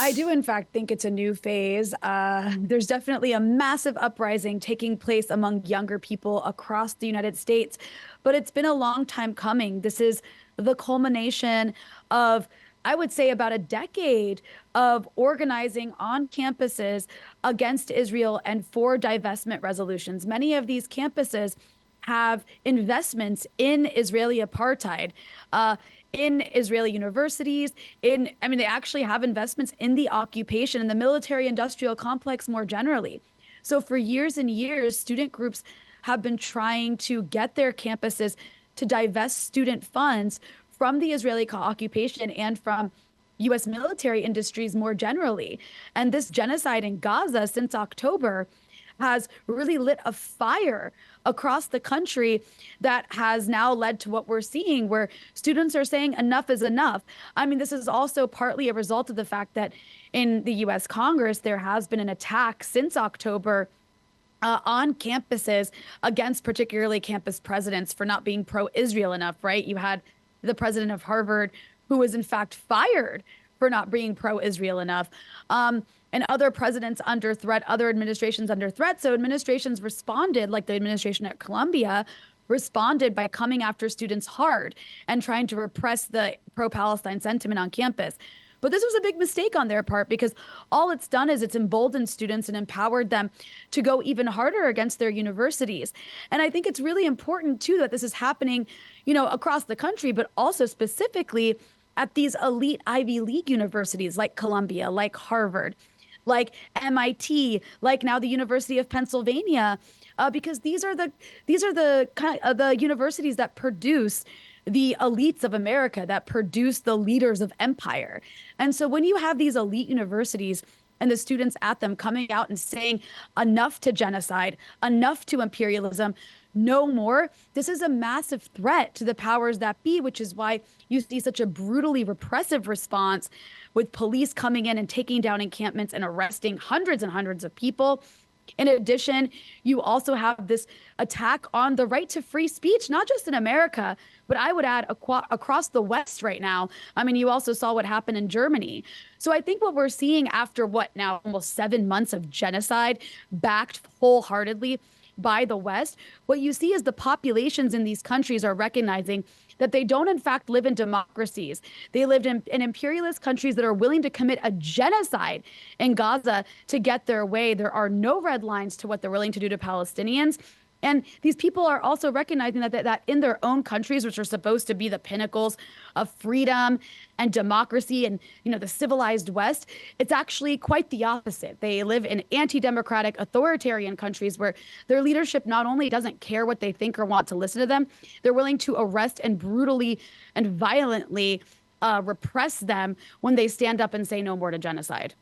I do, in fact, think it's a new phase. There's definitely a massive uprising taking place among younger people across the United States, but it's been a long time coming. This is the culmination of, I would say, about a decade of organizing on campuses against Israel and for divestment resolutions. Many of these campuses have investments in Israeli apartheid, in Israeli universities, I mean, they actually have investments in the occupation and the military industrial complex more generally. So for years and years, student groups have been trying to get their campuses to divest student funds from the Israeli occupation and from US military industries more generally. And this genocide in Gaza since October has really lit a fire across the country that has now led to what we're seeing, where students are saying enough is enough. I mean, this is also partly a result of the fact that in the US Congress, there has been an attack since October on campuses against particularly campus presidents for not being pro-Israel enough, right? You had the president of Harvard who was in fact fired for not being pro-Israel enough. And other presidents under threat, other administrations under threat. So administrations responded, like the administration at Columbia, responded by coming after students hard and trying to repress the pro-Palestine sentiment on campus. But this was a big mistake on their part because all it's done is it's emboldened students and empowered them to go even harder against their universities. And I think it's really important, too, that this is happening, across the country, but also specifically at these elite Ivy League universities like Columbia, like Harvard, like MIT, like now the University of Pennsylvania, because these are the universities that produce the elites of America, that produce the leaders of empire. And so when you have these elite universities and the students at them coming out and saying enough to genocide, enough to imperialism, no more, this is a massive threat to the powers that be, which is why you see such a brutally repressive response with police coming in and taking down encampments and arresting hundreds and hundreds of people. In addition, you also have this attack on the right to free speech, not just in America, but I would add across the West right now. I mean, you also saw what happened in Germany. So I think what we're seeing after what now almost 7 months of genocide backed wholeheartedly by the West, what you see is the populations in these countries are recognizing that they don't in fact live in democracies. They lived in imperialist countries that are willing to commit a genocide in Gaza to get their way. There are no red lines to what they're willing to do to Palestinians. And these people are also recognizing that in their own countries, which are supposed to be the pinnacles of freedom and democracy and, the civilized West, it's actually quite the opposite. They live in anti-democratic, authoritarian countries where their leadership not only doesn't care what they think or want to listen to them, they're willing to arrest and brutally and violently repress them when they stand up and say no more to genocide.